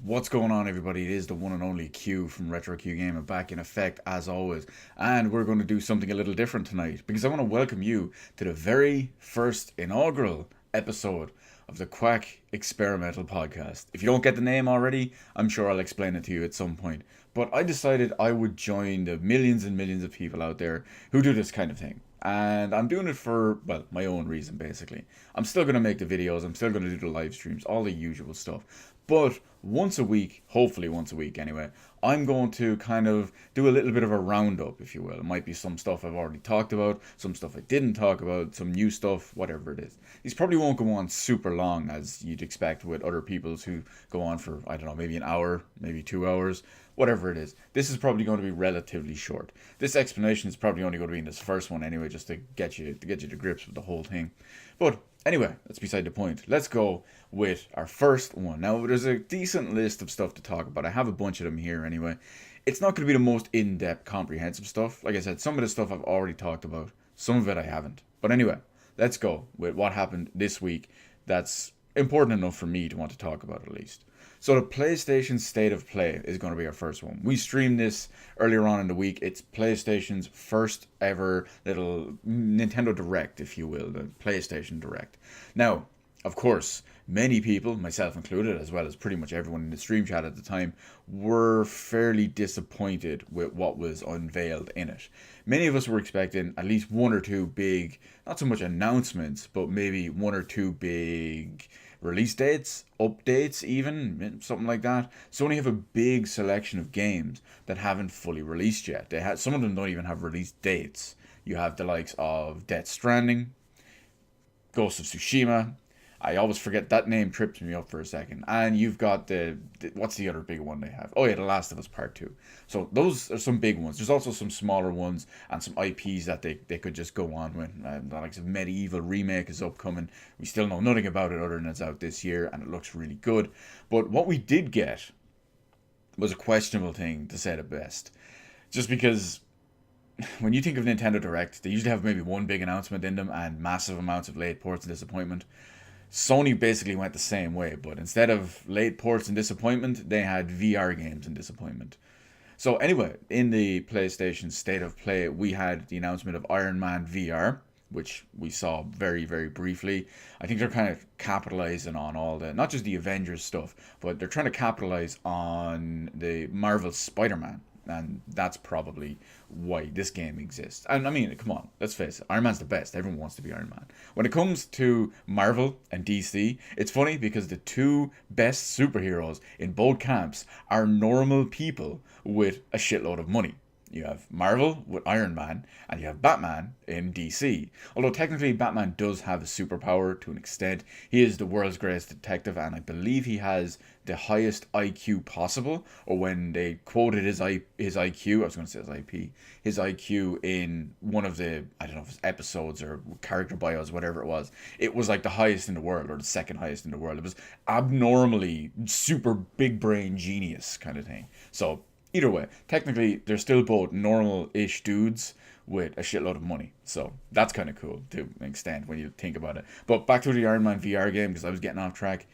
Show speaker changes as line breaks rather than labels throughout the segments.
What's going on, everybody? It is the one and only Q from Retro Q Gaming back in effect as always, and we're going to do something a little different tonight because I want to welcome you to the very first inaugural episode of the Quack Experimental Podcast. If you don't get the name already, I'm sure I'll explain it to you at some point. But I decided I would join the millions and millions of people out there who do this kind of thing. And I'm doing it for, well, my own reason, basically. I'm still going to make the videos, I'm still going to do the live streams, all the usual stuff. But once a week, hopefully once a week anyway, I'm going to kind of do a little bit of a roundup, if you will. It might be some stuff I've already talked about, some stuff I didn't talk about, some new stuff, whatever it is. These probably won't go on super long as you'd expect with other people's who go on for, I don't know, maybe an hour, maybe 2 hours, whatever it is. This is probably going to be relatively short. This explanation is probably only going to be in this first one anyway, just to get you to grips with the whole thing. But anyway, that's beside the point. Let's go with our first one. Now, there's a decent list of stuff to talk about. I have a bunch of them here anyway. It's not going to be the most in-depth, comprehensive stuff. Like I said, some of the stuff I've already talked about. Some of it I haven't. But anyway, let's go with what happened this week that's important enough for me to want to talk about at least. So the PlayStation State of Play is going to be our first one. We streamed this earlier on in the week. It's PlayStation's first ever little Nintendo Direct, if you will, the PlayStation Direct. Now, of course, many people, myself included, as well as pretty much everyone in the stream chat at the time, were fairly disappointed with what was unveiled in it. Many of us were expecting at least one or two big, not so much announcements, but maybe one or two big release dates, updates even, something like that. Sony have a big selection of games that haven't fully released yet. Some of them don't even have release dates. You have the likes of Death Stranding, Ghost of Tsushima. I always forget that name, trips me up for a second. And you've got the what's the other big one they have? Oh yeah, The Last of Us Part 2. So those are some big ones. There's also some smaller ones and some IPs that they could just go on with. The likes of Medieval Remake is upcoming. We still know nothing about it other than it's out this year and it looks really good. But what we did get was a questionable thing, to say the best. Just because when you think of Nintendo Direct, they usually have maybe one big announcement in them and massive amounts of late ports and disappointment. Sony basically went the same way, but instead of late ports and disappointment, they had VR games and disappointment. So anyway, in the PlayStation State of Play, we had the announcement of Iron Man VR, which we saw very, very briefly. I think they're kind of capitalizing on all the, not just the Avengers stuff, but they're trying to capitalize on the Marvel Spider-Man. And that's probably why this game exists. And I mean, come on, let's face it, Iron Man's the best. Everyone wants to be Iron Man. When it comes to Marvel and DC, it's funny because the two best superheroes in both camps are normal people with a shitload of money. You have Marvel with Iron Man, and you have Batman in DC. Although technically Batman does have a superpower to an extent. He is the world's greatest detective, and I believe he has the highest IQ possible. Or when they quoted his IQ, I was going to say his IP, his IQ in one of the, I don't know if it's episodes or character bios, whatever it was like the highest in the world or the second highest in the world. It was abnormally super big brain genius kind of thing. So either way, technically, they're still both normal-ish dudes with a shitload of money. So that's kind of cool to an extent when you think about it. But back to the Iron Man VR game, because I was getting off track.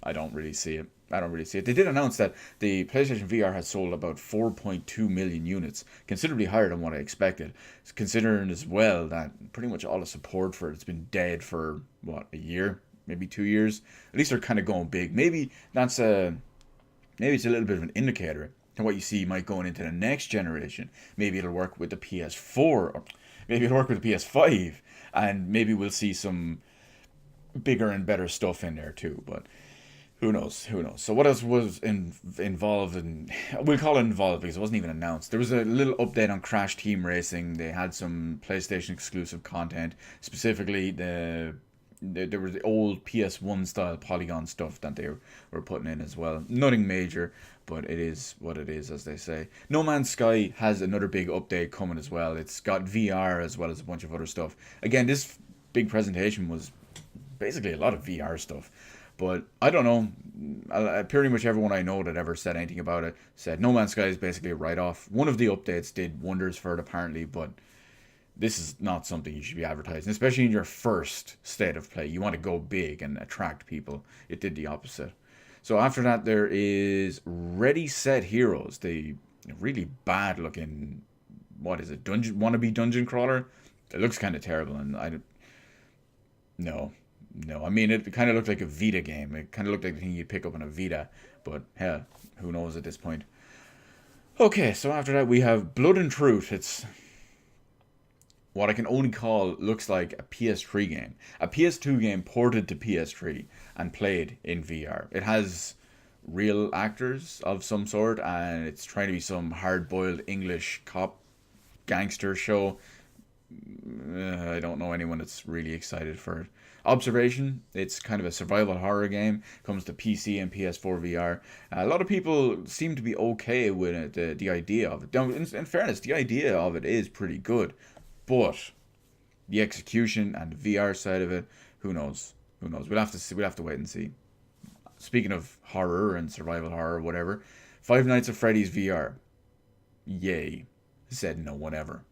I don't really see it. I don't really see it. They did announce that the PlayStation VR has sold about 4.2 million units, considerably higher than what I expected. Considering as well that pretty much all the support for it's been dead for, what, a year? Maybe 2 years? At least they're kind of going big. Maybe it's a little bit of an indicator to what you see might going into the next generation. Maybe it'll work with the PS4, or maybe it'll work with the PS5, and maybe we'll see some bigger and better stuff in there too. But who knows? Who knows? So what else was involved? And we'll call it involved because it wasn't even announced. There was a little update on Crash Team Racing. They had some PlayStation exclusive content, specifically there was the old PS1 style polygon stuff that they were putting in as well. Nothing major, but it is what it is, as they say. No Man's Sky has another big update coming as well. It's got VR as well as a bunch of other stuff. Again, this big presentation was basically a lot of VR stuff. But I don't know. Pretty much everyone I know that ever said anything about it said No Man's Sky is basically a write-off. One of the updates did wonders for it apparently, but this is not something you should be advertising, especially in your first State of Play. You want to go big and attract people. It did the opposite. So after that, there is Ready Set Heroes, the really bad looking, what is it, dungeon wannabe dungeon crawler. It looks kind of terrible, and no, no. I mean, it kind of looked like a Vita game. It kind of looked like the thing you'd pick up on a Vita, but hell, who knows at this point. Okay, so after that we have Blood and Truth. It's what I can only call looks like a PS3 game, a PS2 game ported to PS3 and played in VR. It has real actors of some sort, and it's trying to be some hard-boiled English cop gangster show. I don't know anyone that's really excited for it. Observation, it's kind of a survival horror game. Comes to PC and PS4 VR. A lot of people seem to be okay with it, the idea of it. Now, in fairness, the idea of it is pretty good, but the execution and the VR side of it, who knows? Who knows? We'll have to see. We'll have to wait and see. Speaking of horror and survival horror, whatever, Five Nights at Freddy's VR. Yay. Said no one ever.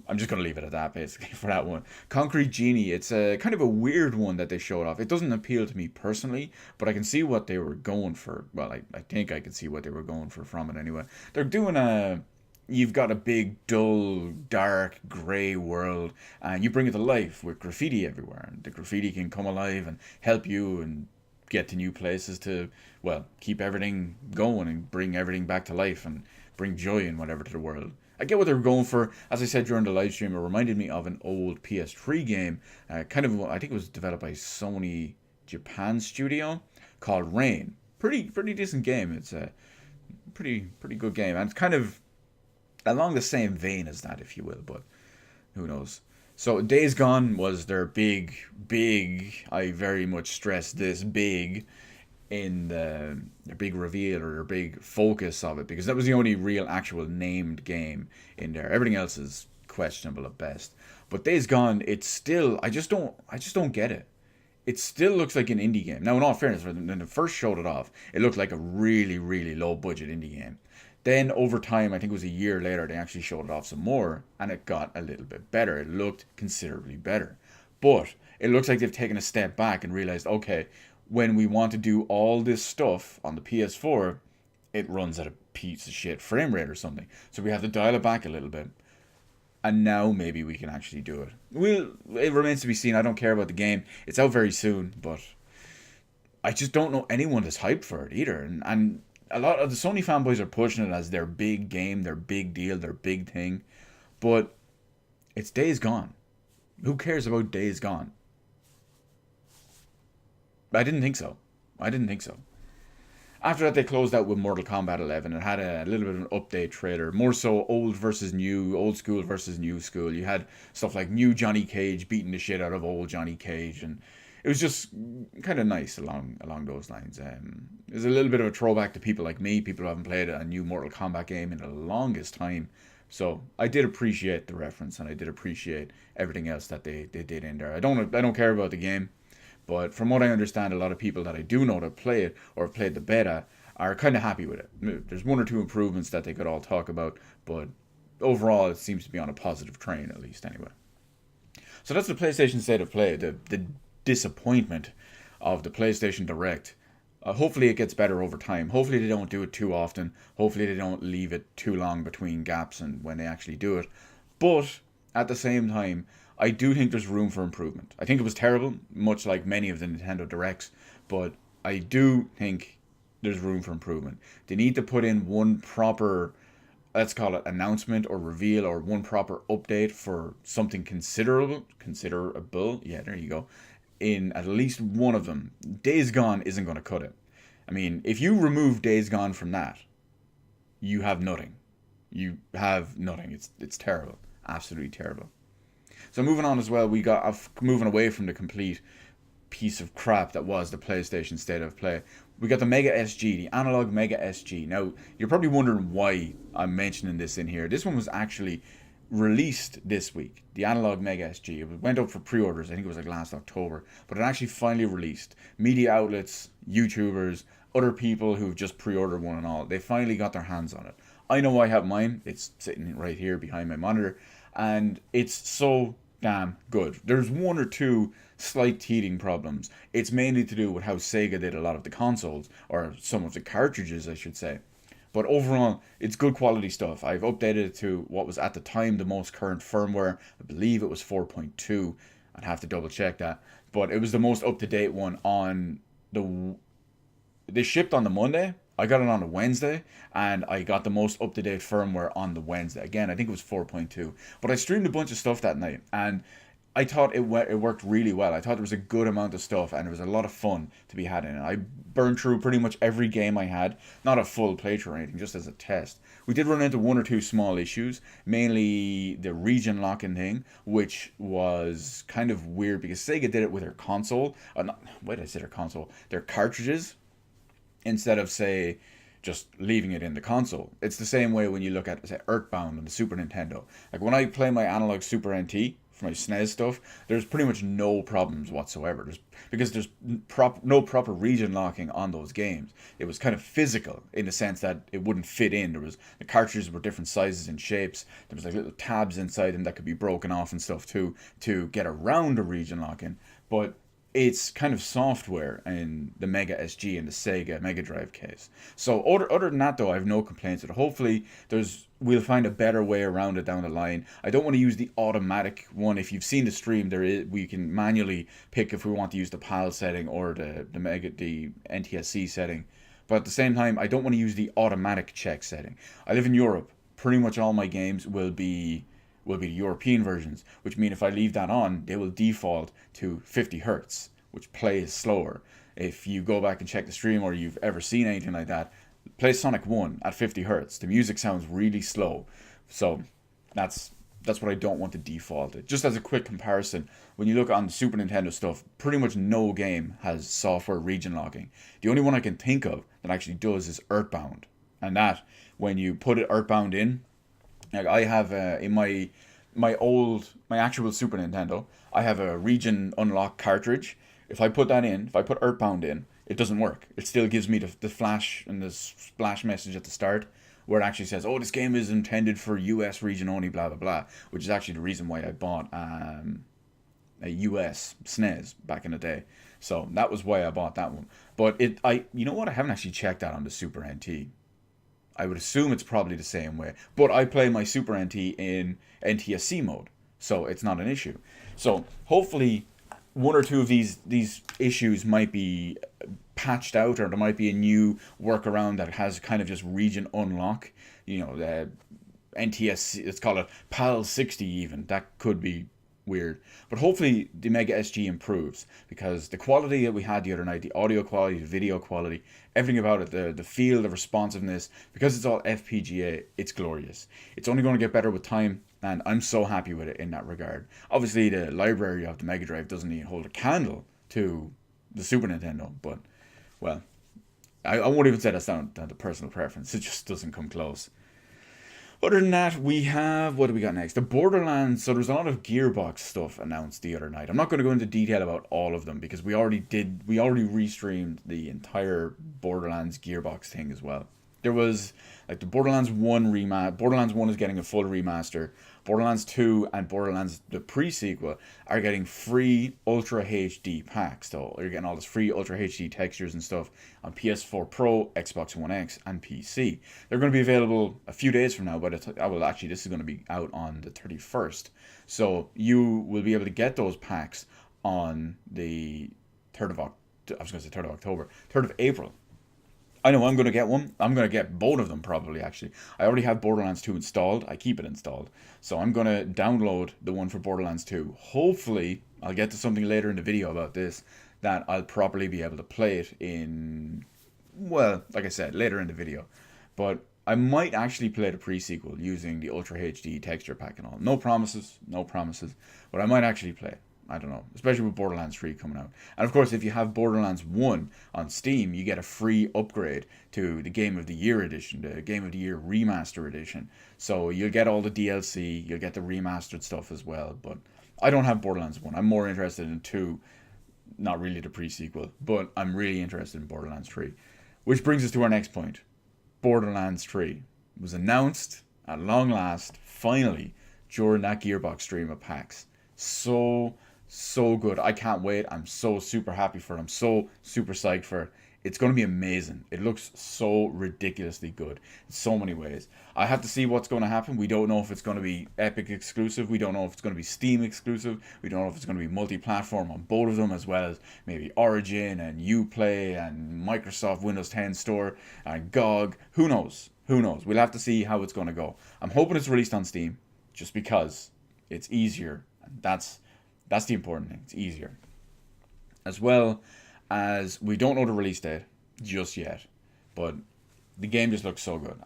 I'm just going to leave it at that, basically, for that one. Concrete Genie, it's a kind of a weird one that they showed off. It doesn't appeal to me personally, but I can see what they were going for. Well, I think I can see what they were going for from it anyway. They're doing a... You've got a big, dull, dark, grey world, and you bring it to life with graffiti everywhere. And the graffiti can come alive and help you and get to new places to, well, keep everything going and bring everything back to life and bring joy and whatever to the world. I get what they were going for. As I said during the live stream, it reminded me of an old PS3 game, I think it was developed by Sony Japan Studio, called Rain. Pretty decent game. It's a pretty good game, and it's kind of along the same vein as that, if you will. But who knows? So Days Gone was their big. I very much stress this big in the big reveal or their big focus of it, because that was the only real actual named game in there. Everything else is questionable at best. But Days Gone, it's still I just don't get it. It still looks like an indie game. Now, in all fairness, when they first showed it off, it looked like a really low budget indie game. Then over time, I think it was a year later, they actually showed it off some more, and it got a little bit better. It looked considerably better. But it looks like they've taken a step back and realized, okay, when we want to do all this stuff on the PS4, it runs at a piece of shit frame rate or something. So we have to dial it back a little bit. And now maybe we can actually do it. It remains to be seen. I don't care about the game. It's out very soon, but I just don't know anyone that's hyped for it either. And a lot of the Sony fanboys are pushing it as their big game, their big deal, their big thing. But it's Days Gone. Who cares about Days Gone? I didn't think so. After that, they closed out with Mortal Kombat 11. It had a little bit of an update trailer, more so old versus new, old school versus new school. You had stuff like new Johnny Cage beating the shit out of old Johnny Cage, and it was just kind of nice along those lines. It was a little bit of a throwback to people like me, people who haven't played a new Mortal Kombat game in the longest time. So I did appreciate the reference, and I did appreciate everything else that they did in there. I don't care about the game. But from what I understand, a lot of people that I do know that play it or have played the beta are kind of happy with it. There's one or two improvements that they could all talk about, but overall it seems to be on a positive train, at least anyway. So that's the PlayStation State of Play, the disappointment of the PlayStation Direct. Hopefully it gets better over time. Hopefully they don't do it too often. Hopefully they don't leave it too long between gaps and when they actually do it. But at the same time, I do think there's room for improvement. I think it was terrible, much like many of the Nintendo Directs, but I do think there's room for improvement. They need to put in one proper, let's call it announcement or reveal, or one proper update for something considerable, yeah, there you go, in at least one of them. Days Gone isn't going to cut it. I mean, if you remove Days Gone from that, you have nothing. You have nothing. It's terrible. Absolutely terrible. So moving on as well, we got moving away from the complete piece of crap that was the PlayStation State of Play. We got the Mega SG, the analog Mega SG. Now, you're probably wondering why I'm mentioning this in here. This one was actually released this week, the analog Mega SG. It went up for pre-orders, I think it was like last October, but it actually finally released. Media outlets, YouTubers, other people who've just pre-ordered one and all, they finally got their hands on it. I know I have mine. It's sitting right here behind my monitor, and it's so damn good. There's one or two slight teething problems. It's mainly to do with how Sega did a lot of the consoles, or some of the cartridges, I should say. But overall, it's good quality stuff. I've updated it to what was at the time the most current firmware. I believe it was 4.2. I'd have to double check that. But it was the most up to date one on the. They shipped on the Monday. I got it on a Wednesday, and I got the most up to date firmware on the Wednesday. Again, I think it was 4.2. But I streamed a bunch of stuff that night, and I thought it worked really well. I thought there was a good amount of stuff, and there was a lot of fun to be had in it. I burned through pretty much every game I had, not a full playthrough or anything, just as a test. We did run into one or two small issues, mainly the region locking thing, which was kind of weird because Sega did it with their console. Not, why did I say their console? Their cartridges, instead of, say, just leaving it in the console. It's the same way when you look at, say, Earthbound on the Super Nintendo. Like when I play my analog Super NT for my SNES stuff, there's pretty much no problems whatsoever. Because there's no proper region locking on those games. It was kind of physical in the sense that it wouldn't fit in. There was the cartridges were different sizes and shapes. There was like little tabs inside them that could be broken off and stuff too to get around the region locking. But it's kind of software in the Mega SG and the Sega Mega Drive case. So other than that though, I have no complaints with it. Hopefully we'll find a better way around it down the line. I don't want to use the automatic one. If you've seen the stream, we can manually pick if we want to use the PAL setting or the NTSC setting. But at the same time, I don't want to use the automatic check setting. I live in Europe. Pretty much all my games will be the European versions, which mean if I leave that on, they will default to 50 hertz, which plays slower. If you go back and check the stream or you've ever seen anything like that, play Sonic 1 at 50 hertz. The music sounds really slow. So that's what I don't want to default it. Just as a quick comparison, when you look on the Super Nintendo stuff, pretty much no game has software region locking. The only one I can think of that actually does is Earthbound. And that, when you put it Earthbound in, like I have in my actual Super Nintendo, I have a region unlock cartridge. If I put that in, if I put Earthbound in, it doesn't work. It still gives me the flash and the splash message at the start, where it actually says, "Oh, this game is intended for US region only," blah blah blah, which is actually the reason why I bought a US SNES back in the day. So that was why I bought that one. But you know what? I haven't actually checked that on the Super NT. I would assume it's probably the same way. But I play my Super NT in NTSC mode, so it's not an issue. So hopefully one or two of these issues might be patched out, or there might be a new workaround that has kind of just region unlock. You know, the NTSC, let's call it PAL 60 even. That could be weird. But hopefully the Mega SG improves, because the quality that we had the other night, the audio quality, the video quality, everything about it, the feel, the responsiveness, because it's all FPGA, it's glorious. It's only going to get better with time, and I'm so happy with it in that regard. Obviously the library of the Mega Drive doesn't even hold a candle to the Super Nintendo, but well, I won't even say that's down to personal preference. It just doesn't come close. Other than that, we have, what do we got next? The Borderlands. So there's a lot of Gearbox stuff announced the other night. I'm not going to go into detail about all of them because we already restreamed the entire Borderlands Gearbox thing as well. There was like the Borderlands 1 remaster. Borderlands 1 is getting a full remaster. Borderlands 2 and Borderlands the pre-sequel are getting free Ultra HD packs. So you're getting all this free Ultra HD textures and stuff on PS4 Pro, Xbox One X, and PC. They're going to be available a few days from now, but actually this is going to be out on the 31st. So you will be able to get those packs on the 3rd of October, 3rd of April. I know I'm going to get one. I'm going to get both of them probably, actually. I already have Borderlands 2 installed. I keep it installed. So I'm going to download the one for Borderlands 2. Hopefully, I'll get to something later in the video about this, that I'll properly be able to play it in, well, like I said, later in the video. But I might actually play the pre-sequel using the Ultra HD texture pack and all. No promises, but I might actually play it. I don't know, especially with Borderlands 3 coming out. And of course, if you have Borderlands 1 on Steam, you get a free upgrade to the Game of the Year edition, the Game of the Year Remaster edition. So you'll get all the DLC, you'll get the remastered stuff as well. But I don't have Borderlands 1. I'm more interested in 2, not really the pre-sequel, but I'm really interested in Borderlands 3. Which brings us to our next point. Borderlands 3 was announced at long last, finally, during that Gearbox stream of PAX. So good. I can't wait. I'm so super happy for it. I'm so super psyched for it. It's going to be amazing. It looks so ridiculously good in so many ways. I have to see what's going to happen. We don't know if it's going to be Epic exclusive. We don't know if it's going to be Steam exclusive. We don't know if it's going to be multi-platform on both of them, as well as maybe Origin and Uplay and Microsoft Windows 10 Store and GOG. Who knows? Who knows? We'll have to see how it's going to go. I'm hoping it's released on Steam, just because it's easier. And that's the important thing. It's easier. As well as we don't know the release date just yet, but the game just looks so good.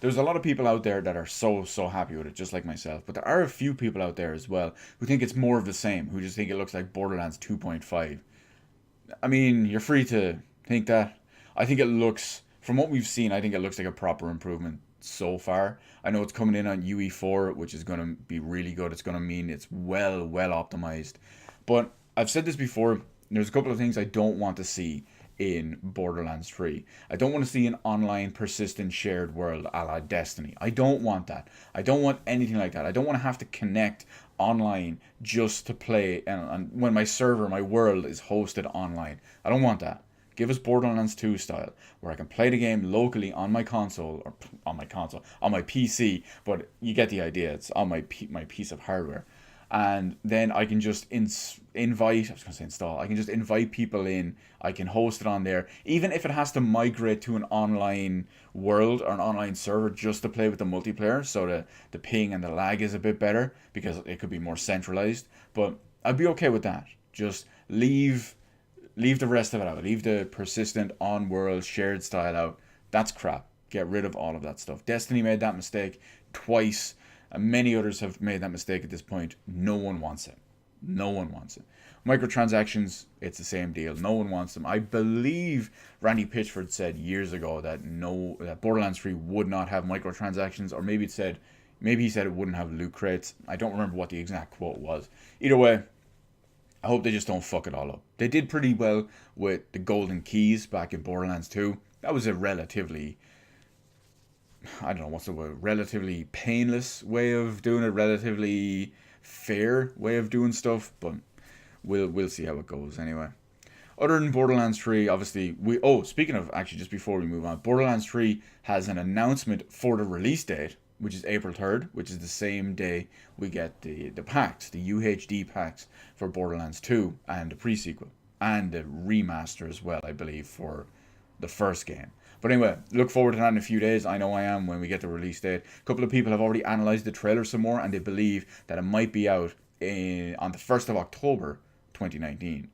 There's a lot of people out there that are so happy with it, just like myself. But there are a few people out there as well who think it's more of the same, who just think it looks like Borderlands 2.5. I mean, you're free to think that. I think it looks, from what we've seen, I think it looks like a proper improvement so far. I know it's coming in on UE4, which is going to be really good. It's going to mean it's well optimized. But I've said this before, there's a couple of things I don't want to see in Borderlands 3. I don't want to see an online persistent shared world a la Destiny. I don't want that. I don't want anything like that. I don't want to have to connect online just to play and when my server, my world is hosted online. I don't want that. Give us Borderlands 2 style, where I can play the game locally on my console, or on my PC, but you get the idea. It's on my piece of hardware. And then I can just invite, I was going to say install, I can just invite people in, I can host it on there, even if it has to migrate to an online world or an online server just to play with the multiplayer, so the ping and the lag is a bit better, because it could be more centralized, but I'd be okay with that. Just leave the rest of it out. Leave the persistent on-world shared style out. That's crap. Get rid of all of that stuff. Destiny made that mistake twice, and many others have made that mistake at this point. No one wants it. No one wants it. Microtransactions, it's the same deal. No one wants them. I believe Randy Pitchford said years ago that Borderlands 3 would not have microtransactions, or maybe he said it wouldn't have loot crates. I don't remember what the exact quote was. Either way, I hope they just don't fuck it all up. They did pretty well with the golden keys back in Borderlands 2. That was a relatively, I don't know what's the word, relatively painless way of doing it, relatively fair way of doing stuff, but we'll see how it goes anyway. Other than Borderlands 3, obviously, speaking of, actually, just before we move on, Borderlands 3 has an announcement for the release date, which is April 3rd, which is the same day we get the packs, the UHD packs for Borderlands 2 and the pre-sequel, and the remaster as well, I believe, for the first game. But anyway, look forward to that in a few days. I know I am, when we get the release date. A couple of people have already analysed the trailer some more, and they believe that it might be out on the 1st of October 2019.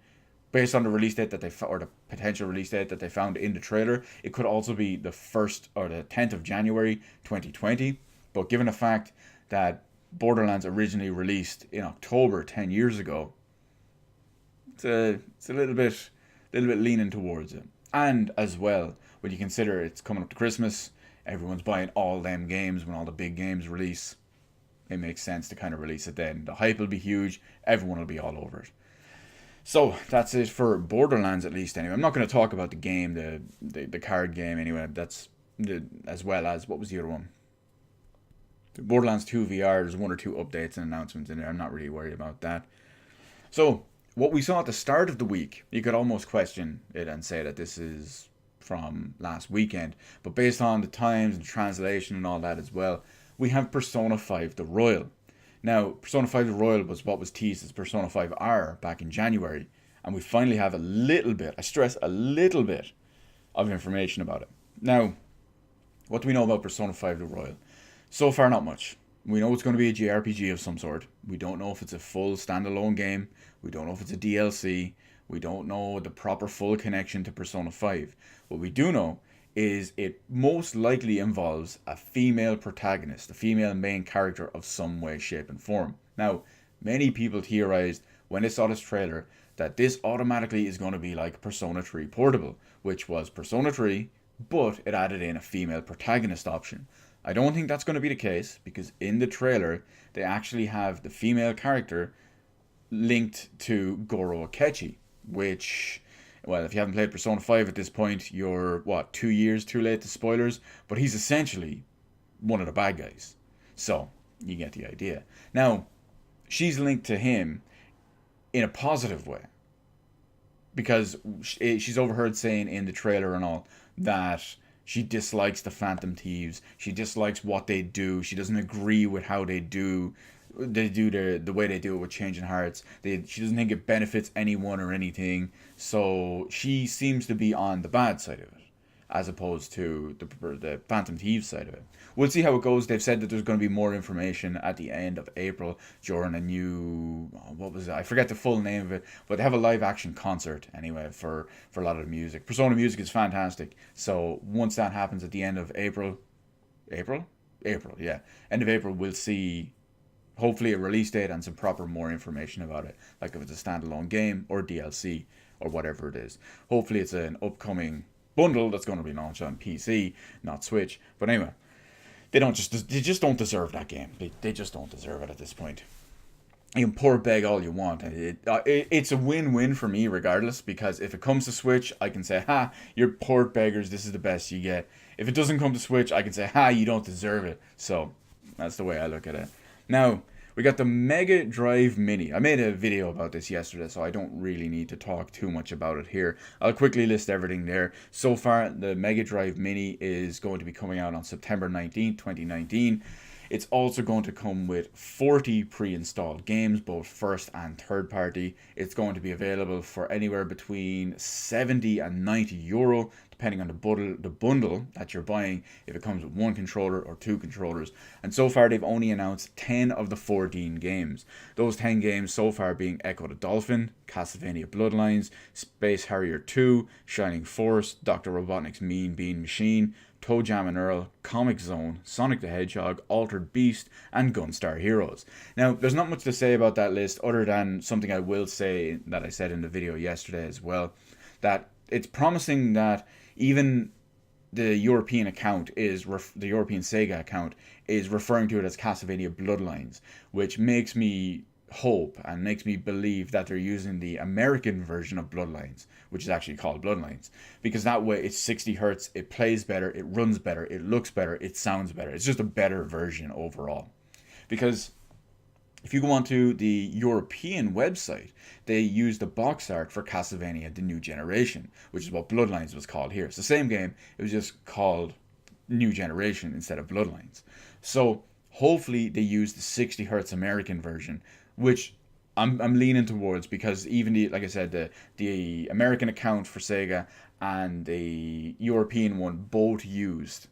Based on the release date or the potential release date that they found in the trailer, it could also be the 1st or the 10th of January 2020. But given the fact that Borderlands originally released in October 10 years ago, it's a little bit leaning towards it. And as well, when you consider it's coming up to Christmas, everyone's buying all them games when all the big games release, it makes sense to kind of release it then. The hype will be huge, everyone will be all over it. So that's it for Borderlands, at least anyway. I'm not going to talk about the game, the card game anyway. That's as well as, what was the other one? Borderlands 2 VR, there's one or two updates and announcements in there. I'm not really worried about that. So, what we saw at the start of the week, you could almost question it and say that this is from last weekend. But based on the times and translation and all that as well, we have Persona 5 The Royal. Now, Persona 5 The Royal was what was teased as Persona 5 R back in January. And we finally have a little bit, I stress a little bit, of information about it. Now, what do we know about Persona 5 The Royal? So far, not much. We know it's going to be a JRPG of some sort. We don't know if it's a full standalone game. We don't know if it's a DLC. We don't know the proper full connection to Persona 5. What we do know is it most likely involves a female protagonist, a female main character of some way, shape, and form. Now, many people theorized when they saw this trailer that this automatically is going to be like Persona 3 Portable, which was Persona 3, but it added in a female protagonist option. I don't think that's going to be the case, because in the trailer, they actually have the female character linked to Goro Akechi, which, well, if you haven't played Persona 5 at this point, you're, 2 years too late to spoilers, but he's essentially one of the bad guys. So, you get the idea. Now, she's linked to him in a positive way, because she's overheard saying in the trailer and all that she dislikes the Phantom Thieves. She dislikes what they do. She doesn't agree with how they do the way they do it with Changing Hearts. She doesn't think it benefits anyone or anything. So she seems to be on the bad side of it, as opposed to the Phantom Thieves side of it. We'll see how it goes. They've said that there's going to be more information at the end of April during a new, what was it? I forget the full name of it, but they have a live action concert anyway for a lot of the music. Persona music is fantastic. So once that happens at the end of April, yeah, end of April, we'll see hopefully a release date and some proper more information about it, like if it's a standalone game or DLC or whatever it is. Hopefully it's an upcoming bundle that's going to be launched on PC, not Switch. But anyway, they just don't deserve that game. They just don't deserve it at this point. You can poor beg all you want. It's a win-win for me regardless, because if it comes to Switch, I can say, ha, you're poor beggars, this is the best you get. If it doesn't come to Switch, I can say, ha, you don't deserve it. So that's the way I look at it. Now, we got the Mega Drive Mini. I made a video about this yesterday, so I don't really need to talk too much about it here. I'll quickly list everything there. So far, the Mega Drive Mini is going to be coming out on September 19th, 2019. It's also going to come with 40 pre-installed games, both first and third party. It's going to be available for anywhere between 70 and 90 euro, depending on the bundle that you're buying, if it comes with one controller or two controllers. And so far, they've only announced 10 of the 14 games. Those 10 games so far being Echo the Dolphin, Castlevania Bloodlines, Space Harrier 2, Shining Force, Dr. Robotnik's Mean Bean Machine, Toe Jam and Earl, Comic Zone, Sonic the Hedgehog, Altered Beast, and Gunstar Heroes. Now, there's not much to say about that list other than something I will say that I said in the video yesterday as well, that it's promising that even the European account the European Sega account is referring to it as Castlevania Bloodlines, which makes me hope and makes me believe that they're using the American version of Bloodlines, which is actually called Bloodlines, because that way it's 60 hertz, it plays better, it runs better, it looks better, it sounds better. It's just a better version overall. Because if you go onto the European website, they use the box art for Castlevania The New Generation, which is what Bloodlines was called here. It's the same game, it was just called New Generation instead of Bloodlines. So hopefully they use the 60 hertz American version, which I'm leaning towards, because even like I said, the American account for Sega and the European one both used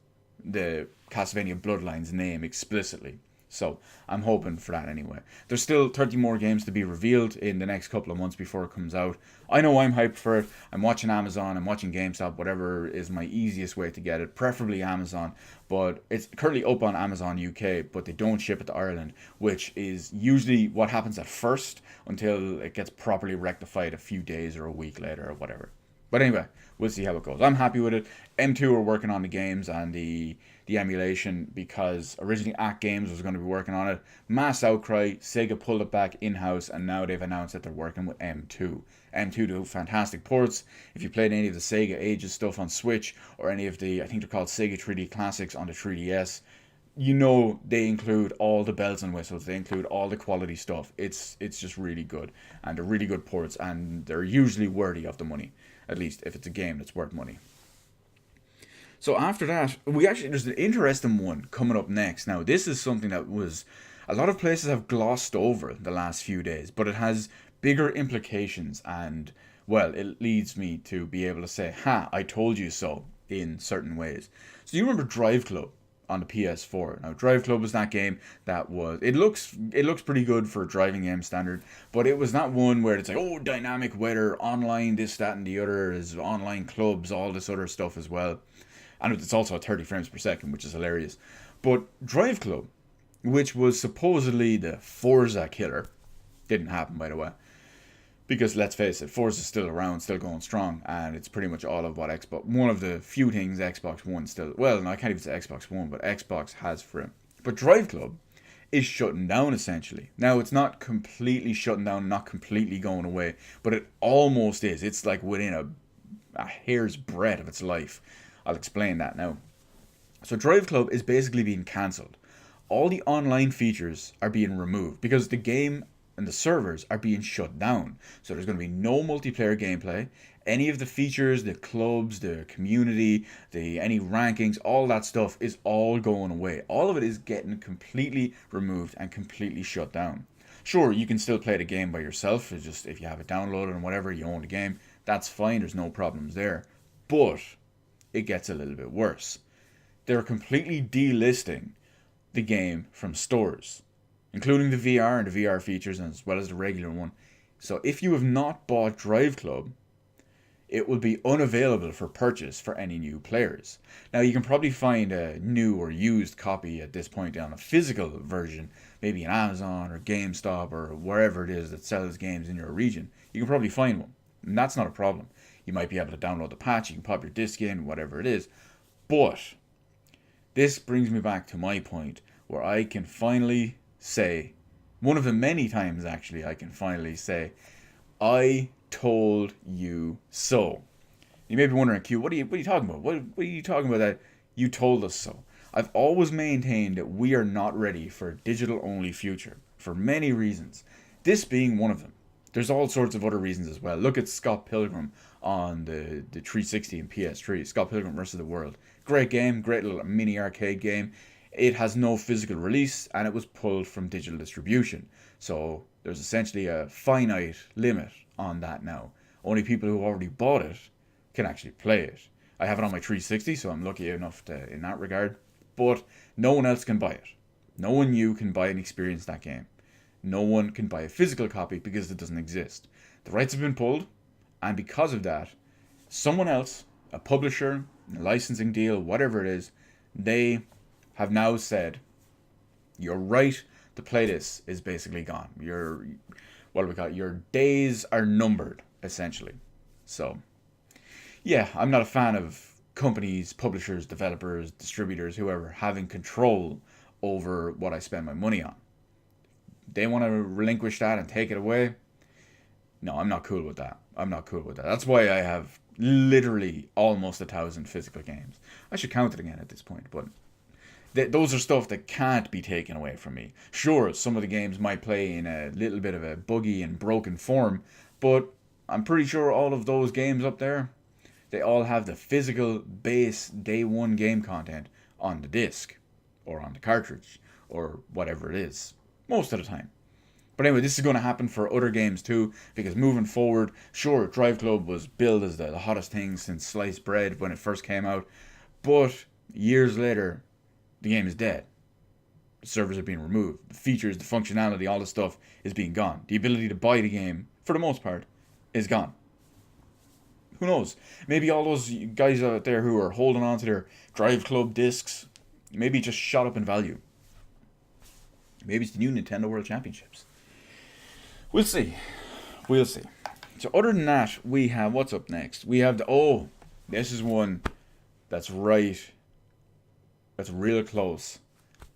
the Castlevania Bloodlines name explicitly. So I'm hoping for that anyway. There's still 30 more games to be revealed in the next couple of months before it comes out. I know I'm hyped for it. I'm watching Amazon, I'm watching GameStop, whatever is my easiest way to get it, preferably Amazon. But it's currently up on Amazon UK, but they don't ship it to Ireland, which is usually what happens at first until it gets properly rectified a few days or a week later or whatever. But anyway, we'll see how it goes. I'm happy with it. M2 are working on the games and the emulation, because originally Act Games was going to be working on it. Mass outcry, Sega pulled it back in-house, and now they've announced that they're working with M2. M2 do fantastic ports. If you played any of the Sega Ages stuff on Switch, or any of the, I think they're called Sega 3D Classics on the 3DS, you know they include all the bells and whistles. They include all the quality stuff. It's just really good, and they're really good ports, and they're usually worthy of the money, at least if it's a game that's worth money. So after that, there's an interesting one coming up next. Now, this is something that a lot of places have glossed over the last few days, but it has bigger implications, and, well, it leads me to be able to say, ha, I told you so, in certain ways. So you remember Drive Club on the PS4. Now, Drive Club was that game that was, it looks pretty good for a driving game standard, but it was that one where it's like, oh, dynamic weather, online, this, that, and the other, is online clubs, all this other stuff as well. And it's also at 30 frames per second, which is hilarious. But Drive Club, which was supposedly the Forza killer, didn't happen, by the way. Because let's face it, Forza's still around, still going strong, and it's pretty much all of what Xbox, one of the few things Xbox One still, well, no, I can't even say Xbox One, but Xbox has for it. But Drive Club is shutting down, essentially. Now, it's not completely shutting down, not completely going away, but it almost is. It's like within a hair's breadth of its life. I'll explain that now. So Drive Club is basically being cancelled. All the online features are being removed because the game and the servers are being shut down. So there's going to be no multiplayer gameplay. Any of the features, the clubs, the community, the any rankings, all that stuff is all going away. All of it is getting completely removed and completely shut down. Sure, you can still play the game by yourself. It's just if you have it downloaded and whatever, you own the game, that's fine. There's no problems there. But it gets a little bit worse. They're completely delisting the game from stores, including the VR and the VR features, as well as the regular one. So if you have not bought Drive Club, it will be unavailable for purchase for any new players. Now, you can probably find a new or used copy at this point on a physical version, maybe on Amazon or GameStop or wherever it is that sells games in your region. You can probably find one, and that's not a problem. You might be able to download the patch, you can pop your disc in, whatever it is. But this brings me back to my point where I can finally say, one of the many times actually I can finally say, I told you so. You may be wondering, Q, what are you talking about? What are you talking about that you told us so? I've always maintained that we are not ready for a digital-only future, for many reasons. This being one of them. There's all sorts of other reasons as well. Look at Scott Pilgrim on the 360 and PS3. Scott Pilgrim vs. the World. Great game, great little mini arcade game. It has no physical release, and it was pulled from digital distribution. So there's essentially a finite limit on that now. Only people who already bought it can actually play it. I have it on my 360, so I'm lucky enough in that regard. But no one else can buy it. No one new can buy and experience that game. No one can buy a physical copy because it doesn't exist. The rights have been pulled, and because of that, someone else, a publisher, a licensing deal, whatever it is, they have now said, your right to play this is basically gone. Your days are numbered, essentially. So, yeah, I'm not a fan of companies, publishers, developers, distributors, whoever, having control over what I spend my money on. They want to relinquish that and take it away. No, I'm not cool with that. That's why I have literally almost 1,000 physical games. I should count it again at this point, but those are stuff that can't be taken away from me. Sure, some of the games might play in a little bit of a buggy and broken form, but I'm pretty sure all of those games up there, they all have the physical base day one game content on the disc or on the cartridge or whatever it is, most of the time. But anyway, this is going to happen for other games too, because moving forward, sure, Drive Club was billed as the hottest thing since sliced bread when it first came out, but years later, the game is dead. The servers are being removed. The features, the functionality, all the stuff is being gone. The ability to buy the game, for the most part, is gone. Who knows? Maybe all those guys out there who are holding on to their Drive Club discs, maybe just shot up in value. Maybe it's the new Nintendo World Championships. We'll see. So other than that, we have, what's up next? We have this is one that's real close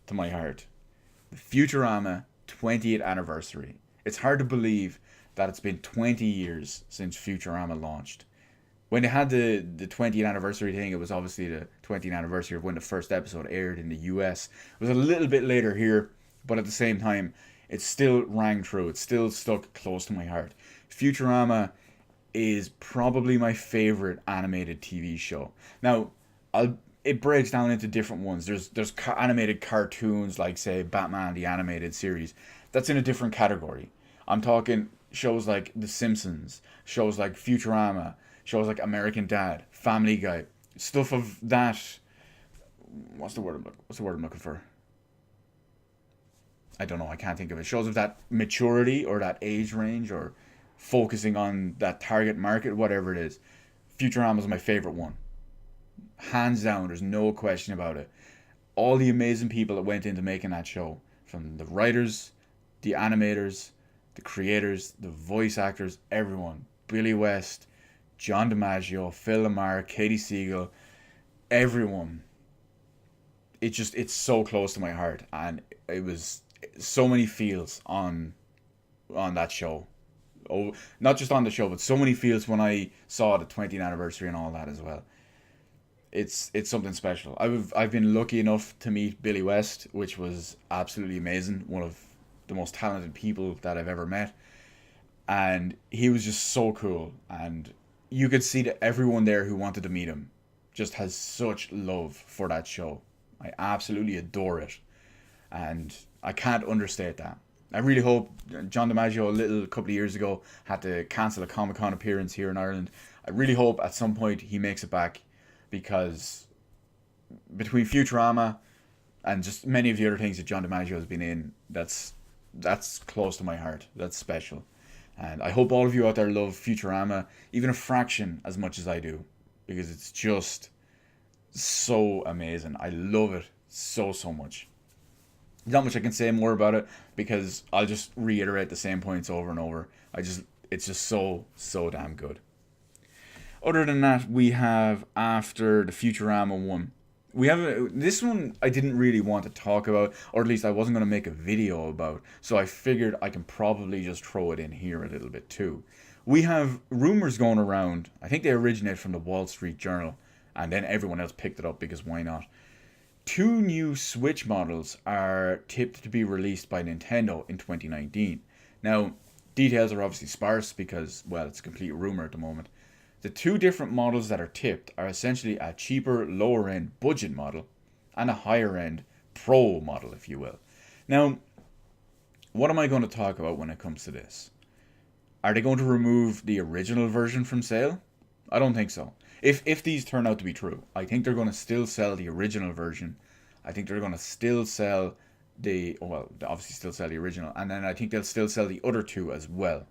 to my heart. The Futurama 20th anniversary. It's hard to believe that it's been 20 years since Futurama launched. When they had the 20th anniversary thing, it was obviously the 20th anniversary of when the first episode aired in the US. It was a little bit later here, but at the same time, it still rang true. It still stuck close to my heart. Futurama is probably my favorite animated TV show. Now, it breaks down into different ones. There's animated cartoons like, say, Batman the Animated Series. That's in a different category. I'm talking shows like The Simpsons, shows like Futurama, shows like American Dad, Family Guy, stuff of that. What's the word I'm looking for? I don't know. I can't think of it. Shows of that maturity or that age range or focusing on that target market, whatever it is. Futurama is my favorite one. Hands down, there's no question about it. All the amazing people that went into making that show, from the writers, the animators, the creators, the voice actors, everyone. Billy West, John DiMaggio, Phil Lamar, Katie Siegel, everyone. It's so close to my heart, and it was so many feels on that show. Oh, not just on the show, but so many feels when I saw the 20th anniversary and all that as well. It's something special. I've been lucky enough to meet Billy West, which was absolutely amazing. One of the most talented people that I've ever met. And he was just so cool. And you could see that everyone there who wanted to meet him just has such love for that show. I absolutely adore it. And I can't understate that. I really hope John DiMaggio a couple of years ago had to cancel a Comic Con appearance here in Ireland. I really hope at some point he makes it back, because between Futurama and just many of the other things that John DiMaggio has been in, that's close to my heart. That's special. And I hope all of you out there love Futurama even a fraction as much as I do, because it's just so amazing. I love it so, so much. Not much I can say more about it, because I'll just reiterate the same points over and over. It's just so, so damn good. Other than that, we have, after the Futurama one, we have this one I didn't really want to talk about, or at least I wasn't going to make a video about, so I figured I can probably just throw it in here a little bit too. We have rumors going around. I think they originate from the Wall Street Journal, and then everyone else picked it up because why not? 2 new Switch models are tipped to be released by Nintendo in 2019. Now, details are obviously sparse because, well, it's a complete rumor at the moment. The 2 different models that are tipped are essentially a cheaper, lower-end budget model and a higher-end pro model, if you will. Now, what am I going to talk about when it comes to this? Are they going to remove the original version from sale? I don't think so. If these turn out to be true, I think they're going to still sell the original version. I think they're going to still sell obviously still sell the original, and then I think they'll still sell the other 2 as well.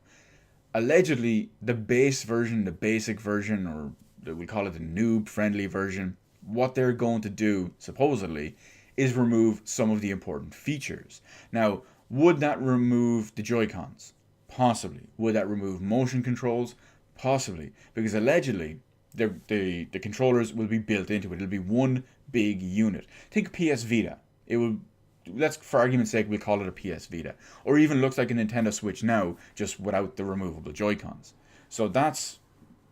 Allegedly, the base version, the basic version, or we call it the noob-friendly version, what they're going to do, supposedly, is remove some of the important features. Now, would that remove the Joy-Cons? Possibly. Would that remove motion controls? Possibly. Because allegedly, the controllers will be built into it. It'll be one big unit. Think PS Vita. It will, let's, for argument's sake, we'll call it a PS Vita. Or even looks like a Nintendo Switch now, just without the removable Joy-Cons. So that's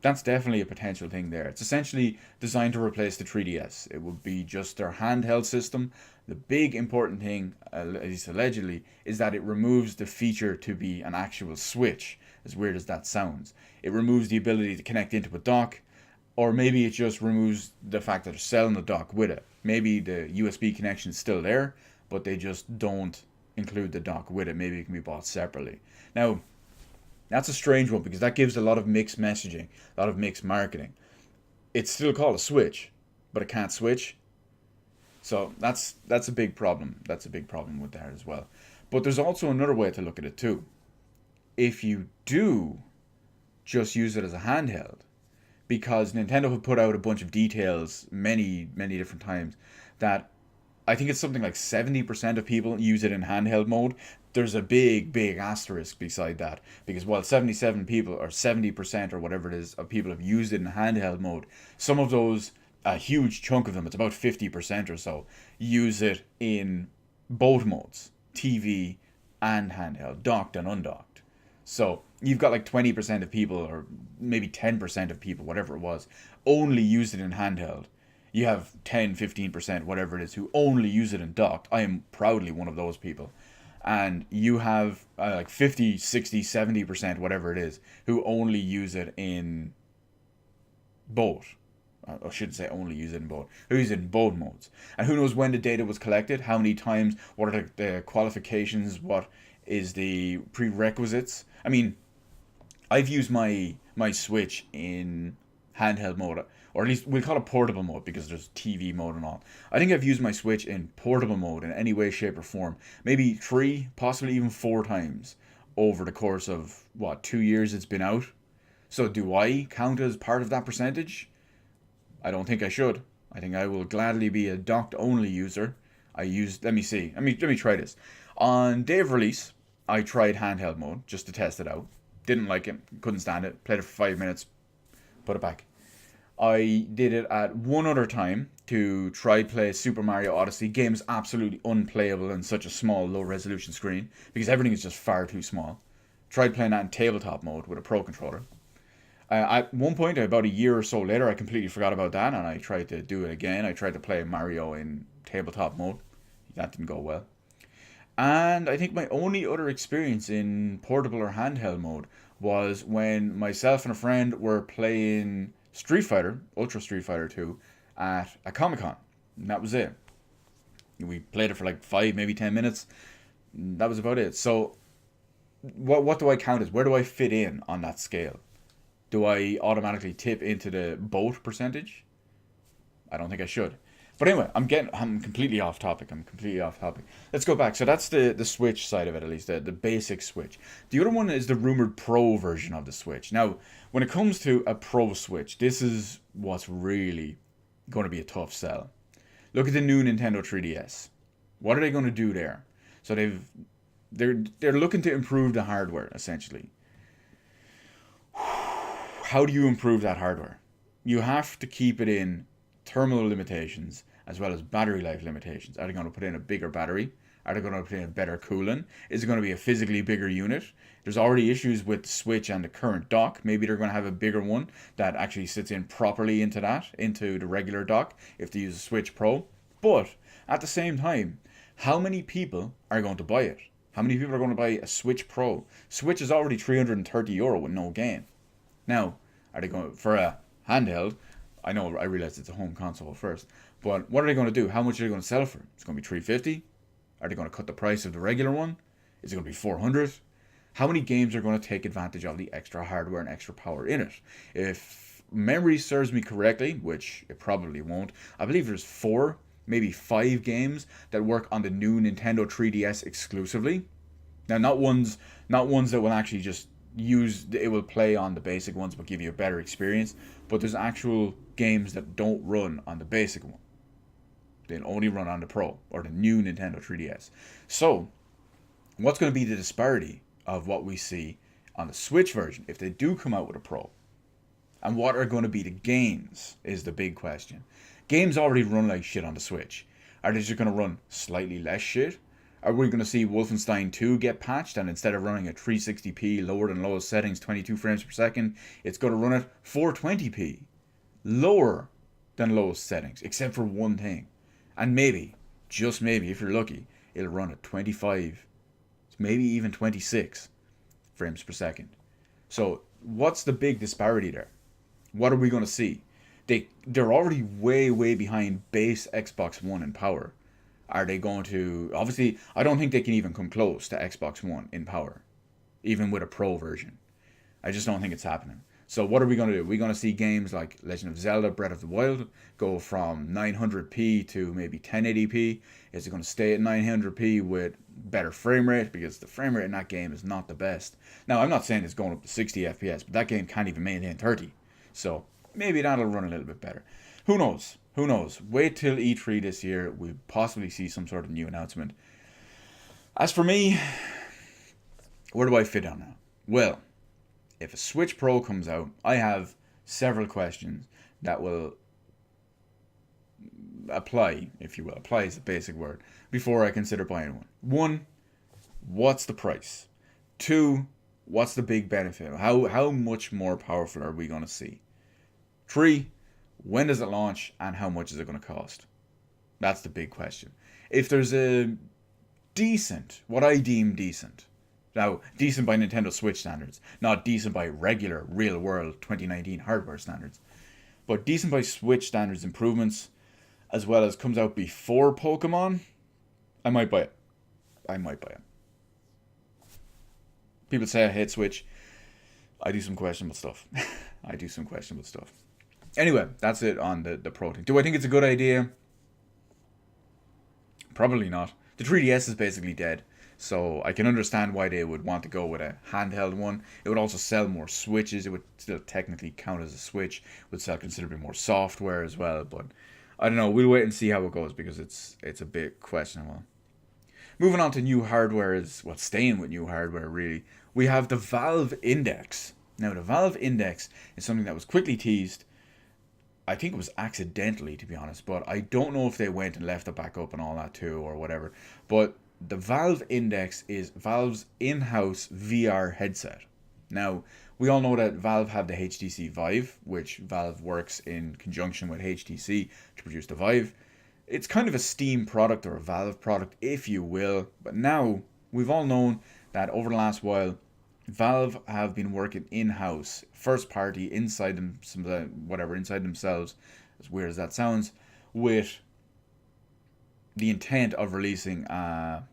definitely a potential thing there. It's essentially designed to replace the 3DS. It would be just their handheld system. The big important thing, at least allegedly, is that it removes the feature to be an actual Switch, as weird as that sounds. It removes the ability to connect into a dock, or maybe it just removes the fact that they're selling the dock with it. Maybe the USB connection is still there, but they just don't include the dock with it. Maybe it can be bought separately. Now, that's a strange one, because that gives a lot of mixed messaging, a lot of mixed marketing. It's still called a Switch, but it can't switch. So that's a big problem. That's a big problem with that as well. But there's also another way to look at it too. If you do just use it as a handheld, because Nintendo have put out a bunch of details many, many different times that I think it's something like 70% of people use it in handheld mode. There's a big, big asterisk beside that, because while 77 people, or 70% or whatever it is, of people have used it in handheld mode, some of those, a huge chunk of them, it's about 50% or so, use it in both modes, TV and handheld, docked and undocked. So you've got like 20% of people, or maybe 10% of people, whatever it was, only use it in handheld. You have 10, 15%, whatever it is, who only use it in docked. I am proudly one of those people. And you have like 50, 60, 70%, whatever it is, who only use it in both. I shouldn't say only use it in both. Who use it in both modes. And who knows when the data was collected, how many times, what are the qualifications, what is the prerequisites. I mean, I've used my Switch in handheld mode, or at least we'll call it portable mode, because there's TV mode and all. I think I've used my Switch in portable mode in any way, shape, or form, maybe 3, possibly even 4 times over the course of, 2 years it's been out. So do I count as part of that percentage? I don't think I should. I think I will gladly be a docked only user. Let me see. Let me try this. On day of release, I tried handheld mode just to test it out. Didn't like it. Couldn't stand it. Played it for 5 minutes. Put it back. I did it at one other time to try play Super Mario Odyssey. Game's absolutely unplayable in such a small, low resolution screen, because everything is just far too small. Tried playing that in tabletop mode with a Pro Controller. At one point, about a year or so later, I completely forgot about that, and I tried to do it again. I tried to play Mario in tabletop mode. That didn't go well. And I think my only other experience in portable or handheld mode was when myself and a friend were playing Street Fighter, Ultra Street Fighter 2, at a Comic Con. And that was it. We played it for like 5, maybe 10 minutes. That was about it. So, what do I count as? Where do I fit in on that scale? Do I automatically tip into the boat percentage? I don't think I should. But anyway, I'm completely off topic. Let's go back. So that's the Switch side of it, at least the basic Switch. The other one is the rumored Pro version of the Switch. Now, when it comes to a Pro Switch, this is what's really going to be a tough sell. Look at the new Nintendo 3DS. What are they going to do there? So they're looking to improve the hardware essentially. How do you improve that hardware? You have to keep it in thermal limitations as well as battery life limitations. Are they going to put in a bigger battery? Are they going to put in a better coolant? Is it going to be a physically bigger unit? There's already issues with the Switch and the current dock. Maybe they're going to have a bigger one that actually sits in properly into the regular dock if they use a Switch Pro. But at the same time, how many people are going to buy it? How many people are going to buy a Switch Pro? Switch is already €330 with no game. Now, are they going for a handheld? I realize it's a home console first, but what are they going to do? How much are they going to sell for? It's going to be 350. Are they going to cut the price of the regular one? Is it going to be 400? How many games are going to take advantage of the extra hardware and extra power in it? If memory serves me correctly, which it probably won't, I believe there's 4, maybe 5 games that work on the new Nintendo 3DS exclusively. Now, not ones that will actually just it will play on the basic ones but give you a better experience, but there's actual games that don't run on the basic one. They'll only run on the Pro or the new Nintendo 3DS. So, what's going to be the disparity of what we see on the Switch version if they do come out with a Pro? And what are going to be the gains is the big question. Games already run like shit on the Switch. Are they just going to run slightly less shit? Are we going to see Wolfenstein 2 get patched and instead of running at 360p lower than lowest settings, 22 frames per second, it's going to run at 420p lower than lowest settings, except for one thing. And maybe, just maybe, if you're lucky, it'll run at 25, maybe even 26 frames per second. So what's the big disparity there? What are we going to see? They're already way behind base Xbox One in power. Are they going to... Obviously, I don't think they can even come close to Xbox One in power, even with a Pro version. I just don't think it's happening. So what are we going to do? We're going to see games like Legend of Zelda Breath of the Wild go from 900p to maybe 1080p. Is it going to stay at 900p with better frame rate? Because the frame rate in that game is not the best. Now, I'm not saying it's going up to 60 FPS, but that game can't even maintain 30. So maybe that'll run a little bit better. Who knows? Who knows? Wait till E3 this year. We'll possibly see some sort of new announcement. As for me, where do I fit on now? Well, if a Switch Pro comes out, I have several questions that will apply, if you will. Apply is the basic word. Before I consider buying one. 1, what's the price? 2, what's the big benefit? How much more powerful are we going to see? 3, when does it launch and how much is it going to cost? That's the big question. If there's a decent, what I deem decent, now decent by Nintendo Switch standards, not decent by regular real world 2019 hardware standards, but decent by Switch standards improvements, as well as comes out before Pokemon, I might buy it. People say I hate Switch. I do some questionable stuff. Anyway, that's it on the Pro thing. Do I think it's a good idea? Probably not. The 3DS is basically dead, so I can understand why they would want to go with a handheld one. It would also sell more Switches. It would still technically count as a Switch. It would sell considerably more software as well, but I don't know. We'll wait and see how it goes because it's a bit questionable. Moving on to new hardware staying with new hardware really. We have the Valve Index. Now, the Valve Index is something that was quickly teased. I think it was accidentally, to be honest, but I don't know if they went and left it back up and all that too or whatever. But the Valve Index is Valve's in-house VR headset. Now, we all know that Valve have the HTC Vive, which Valve works in conjunction with HTC to produce the Vive. It's kind of a Steam product or a Valve product, if you will. But now we've all known that over the last while, Valve have been working in-house, first party, inside them, whatever, inside themselves, as weird as that sounds, with the intent of releasing a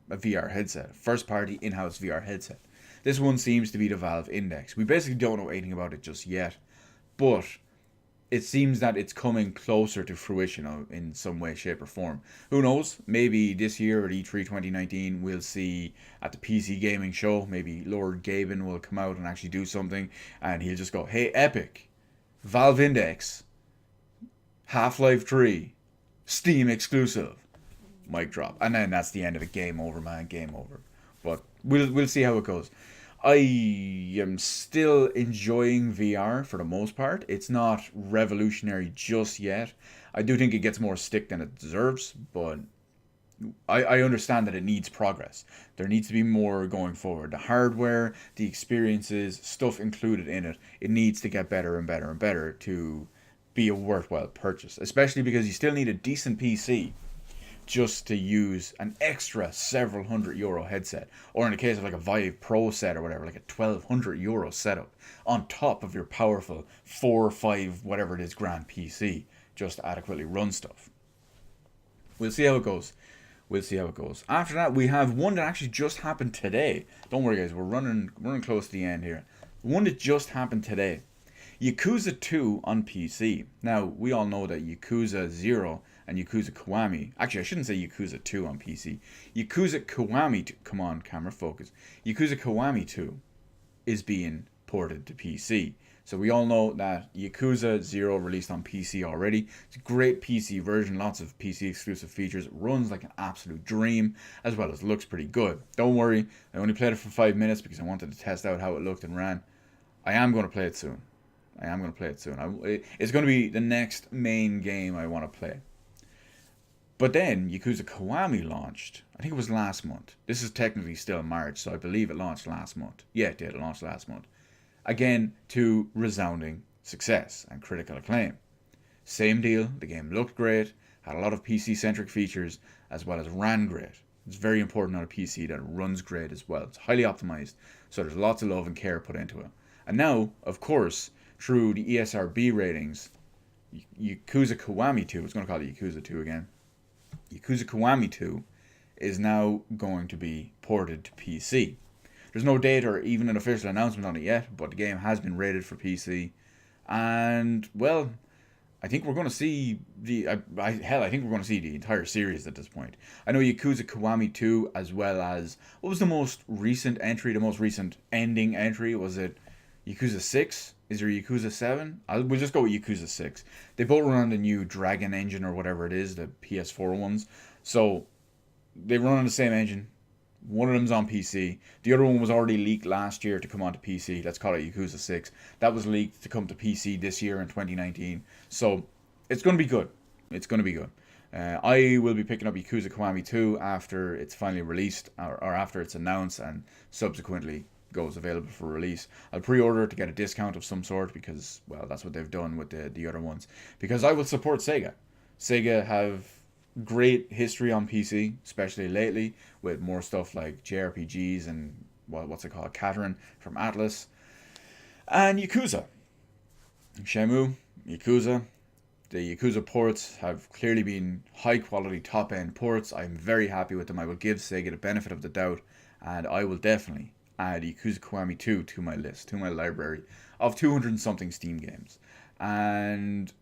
VR headset, first party in-house VR headset. This one seems to be the Valve Index. We basically don't know anything about it just yet, but it seems that it's coming closer to fruition in some way, shape, or form. Who knows? Maybe this year at E3 2019, we'll see at the PC gaming show, maybe Lord Gaben will come out and actually do something, and he'll just go, hey, Epic, Valve Index, Half-Life 3, Steam exclusive. Mic drop. And then that's the end of it. Game over, man. Game over. But we'll see how it goes. I am still enjoying VR for the most part. It's not revolutionary just yet. I do think it gets more stick than it deserves, but I understand that it needs progress. There needs to be more going forward. The hardware, the experiences, stuff included in it, it needs to get better and better and better to be a worthwhile purchase. Especially because you still need a decent PC just to use an extra several €100 headset, or in the case of like a Vive Pro set or whatever, like a €1,200 setup on top of your powerful 4 or 5 whatever it is grand PC just to adequately run stuff. We'll see how it goes. We'll see how it goes. After that, we have one that actually just happened today. Don't worry, guys, we're running close to the end here. One that just happened today. Yakuza 2 on PC. Now, we all know that Yakuza 0 and Yakuza Kiwami. Actually, I shouldn't say Yakuza 2 on PC. Yakuza Kiwami 2. Come on, camera focus. Yakuza Kiwami 2 is being ported to PC. So we all know that Yakuza 0 released on PC already. It's a great PC version, lots of PC exclusive features. It runs like an absolute dream, as well as looks pretty good. Don't worry, I only played it for 5 minutes because I wanted to test out how it looked and ran. I am going to play it soon. It's going to be the next main game I want to play. But then Yakuza Kiwami launched. I think it was last month. This is technically still March, so I believe it launched last month. Yeah, it did. It launched last month. Again, to resounding success and critical acclaim. Same deal. The game looked great, had a lot of PC-centric features, as well as ran great. It's very important on a PC that it runs great as well. It's highly optimized, so there's lots of love and care put into it. And now, of course, through the ESRB ratings, Yakuza Kiwami 2, it's going to call it Yakuza 2 again, Yakuza Kiwami 2 is now going to be ported to PC. There's no date or even an official announcement on it yet, but the game has been rated for PC. And, well, I think we're going to see I think we're going to see the entire series at this point. I know Yakuza Kiwami 2, as well as, what was the most recent entry, the most recent ending entry? Was it Yakuza 6? Is there Yakuza 7? We'll just go with Yakuza 6. They both run on the new Dragon engine or whatever it is, the PS4 ones. So they run on the same engine. One of them's on PC. The other one was already leaked last year to come onto PC. Let's call it Yakuza 6. That was leaked to come to PC this year in 2019. So it's going to be good. It's going to be good. I will be picking up Yakuza Kiwami 2 after it's finally released, or after it's announced and subsequently goes available for release. I'll pre-order it to get a discount of some sort because, well, that's what they've done with the other ones. Because I will support Sega. Sega have great history on PC, especially lately, with more stuff like JRPGs and, well, what's it called, Kataryn from Atlas, and Yakuza. Shenmue, Yakuza. The Yakuza ports have clearly been high-quality, top-end ports. I'm very happy with them. I will give Sega the benefit of the doubt, and I will definitely add Yakuza Kiwami 2 to my list, to my library of 200 and something Steam games. And,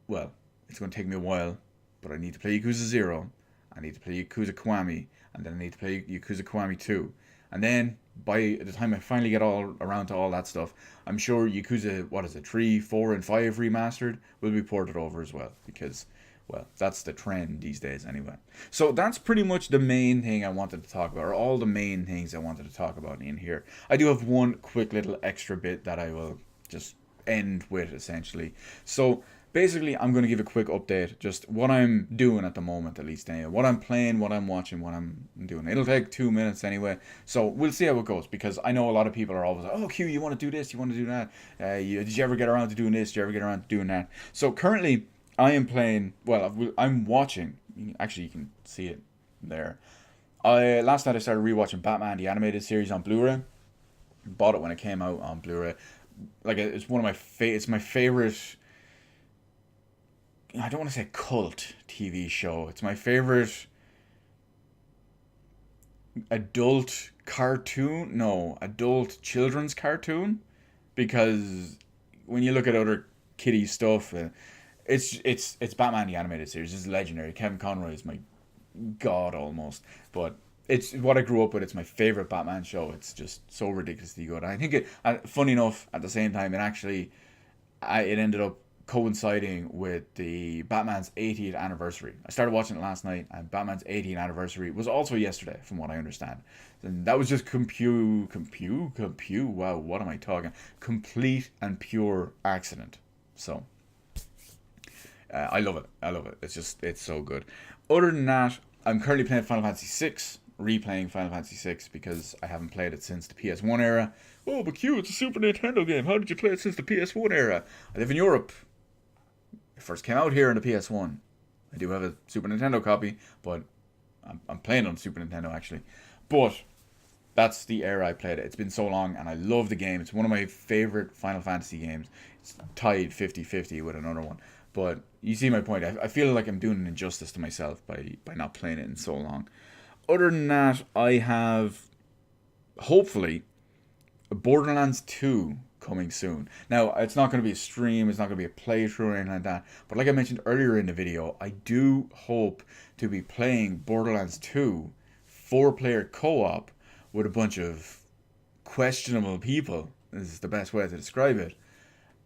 well, it's going to take me a while, but I need to play Yakuza 0, I need to play Yakuza Kiwami, and then I need to play Yakuza Kiwami 2. And then, by the time I finally get all around to all that stuff, I'm sure Yakuza, 3, 4, and 5 remastered will be ported over as well, because, well, that's the trend these days anyway. So that's pretty much the main thing I wanted to talk about, or all the main things I wanted to talk about in here. I do have one quick little extra bit that I will just end with, essentially. So basically, I'm going to give a quick update, just what I'm doing at the moment, at least anyway. What I'm playing, what I'm watching, what I'm doing. It'll take 2 minutes anyway, so we'll see how it goes, because I know a lot of people are always like, oh, Q, you want to do this, you want to do that. Did you ever get around to doing this, did you ever get around to doing that? So currently, I am playing. Well, I'm watching. Actually, you can see it there. I last night I started rewatching Batman the animated series on Blu-ray. Bought it when it came out on Blu-ray. Like it's one of my it's my favorite. I don't want to say cult TV show. It's my favorite adult cartoon. No, adult children's cartoon. Because when you look at other kiddie stuff, it's Batman the animated series. It's legendary. Kevin Conroy is my god almost, but it's what I grew up with. It's my favorite Batman show. It's just so ridiculously good. I think it. Funny enough, at the same time, it ended up coinciding with the Batman's 80th anniversary. I started watching it last night, and Batman's 80th anniversary was also yesterday, from what I understand. And that was just compute. Wow, what am I talking? Complete and pure accident. So, I love it. I love it. It's so good. Other than that, I'm currently playing Final Fantasy VI, replaying Final Fantasy VI because I haven't played it since the PS1 era. Oh, but Q, it's a Super Nintendo game. How did you play it since the PS1 era? I live in Europe. It first came out here on the PS1. I do have a Super Nintendo copy, but I'm playing on Super Nintendo actually. But that's the era I played it. It's been so long, and I love the game. It's one of my favorite Final Fantasy games. It's tied 50-50 with another one. But you see my point. I feel like I'm doing an injustice to myself by not playing it in so long. Other than that, I have, hopefully, Borderlands 2 coming soon. Now, it's not going to be a stream, it's not going to be a playthrough or anything like that, but like I mentioned earlier in the video, I do hope to be playing Borderlands 2 4-player co-op with a bunch of questionable people. This is the best way to describe it.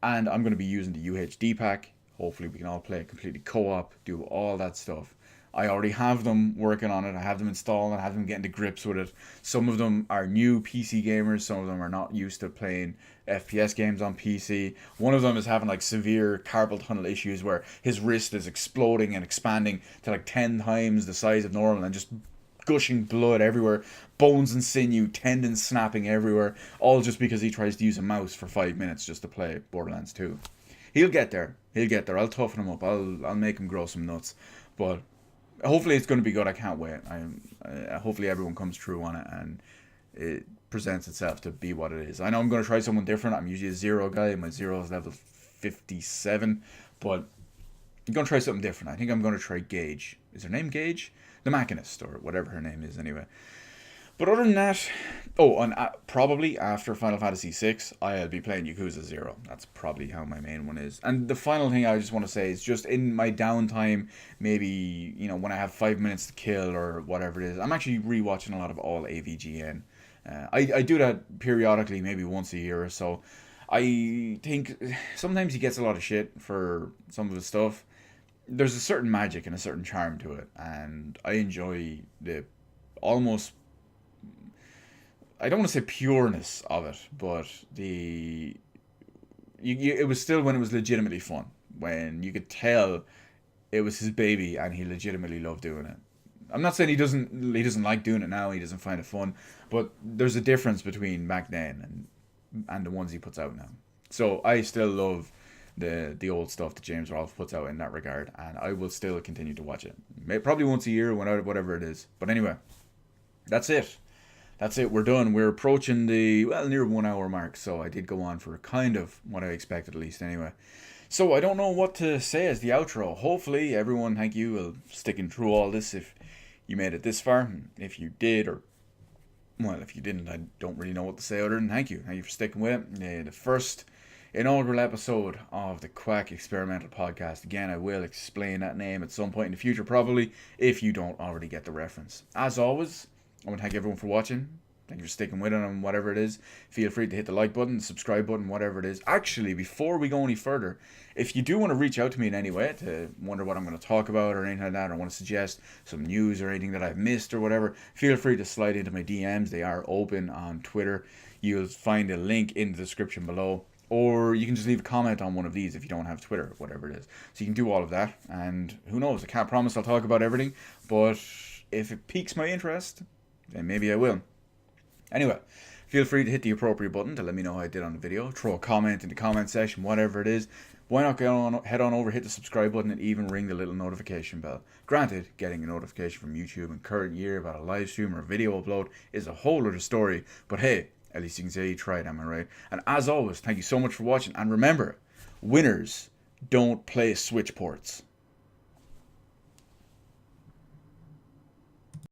And I'm going to be using the UHD pack. Hopefully we can all play it completely co-op, do all that stuff. I already have them working on it. I have them installed. I have them getting to grips with it. Some of them are new PC gamers. Some of them are not used to playing FPS games on PC. One of them is having like severe carpal tunnel issues where his wrist is exploding and expanding to like 10 times the size of normal and just gushing blood everywhere. Bones and sinew, tendons snapping everywhere. All just because he tries to use a mouse for 5 minutes just to play Borderlands 2. He'll get there. He'll get there. I'll toughen him up. I'll make him grow some nuts. But hopefully it's going to be good. I can't wait. Hopefully everyone comes through on it and it presents itself to be what it is. I know I'm going to try someone different. I'm usually a 0 guy. My 0 is level 57. But I'm going to try something different. I think I'm going to try Gage. Is her name Gage? The Machinist, or whatever her name is anyway. But other than that, and probably after Final Fantasy VI, I'll be playing Yakuza 0. That's probably how my main one is. And the final thing I just want to say is just in my downtime, maybe, when I have 5 minutes to kill or whatever it is, I'm actually rewatching a lot of all AVGN. I do that periodically, maybe once a year or so. I think sometimes he gets a lot of shit for some of his stuff. There's a certain magic and a certain charm to it, and I enjoy the almost, I don't want to say pureness of it, but it was still when it was legitimately fun, when you could tell it was his baby and he legitimately loved doing it. I'm not saying he doesn't like doing it now, he doesn't find it fun, but there's a difference between back then and the ones he puts out now. So I still love the old stuff that James Rolfe puts out in that regard, and I will still continue to watch it. Probably once a year, whatever it is. But anyway, that's it. That's it. We're done. We're approaching the near 1 hour mark, so I did go on for kind of what I expected, at least anyway. So I don't know what to say as the outro. Hopefully everyone, thank you, will sticking through all this if you made it this far. If you did, or if you didn't, I don't really know what to say other than thank you. Thank you for sticking with it. The first inaugural episode of the Quack Experimental Podcast. Again, I will explain that name at some point in the future, probably, if you don't already get the reference. As always, I want to thank everyone for watching. Thank you for sticking with it on whatever it is. Feel free to hit the like button, subscribe button, whatever it is. Actually, before we go any further, if you do want to reach out to me in any way to wonder what I'm going to talk about or anything like that, or want to suggest some news or anything that I've missed or whatever, feel free to slide into my DMs. They are open on Twitter. You'll find a link in the description below. Or you can just leave a comment on one of these if you don't have Twitter, whatever it is. So you can do all of that. And who knows, I can't promise I'll talk about everything. But if it piques my interest, then maybe I will. Anyway, feel free to hit the appropriate button to let me know how I did on the video. Throw a comment in the comment section, whatever it is. why not head on over, hit the subscribe button, and even ring the little notification bell. Granted, getting a notification from YouTube in current year about a live stream or a video upload is a whole other story, but hey, at least you can say you tried, am I right? And as always, thank you so much for watching, and remember, winners don't play switch ports.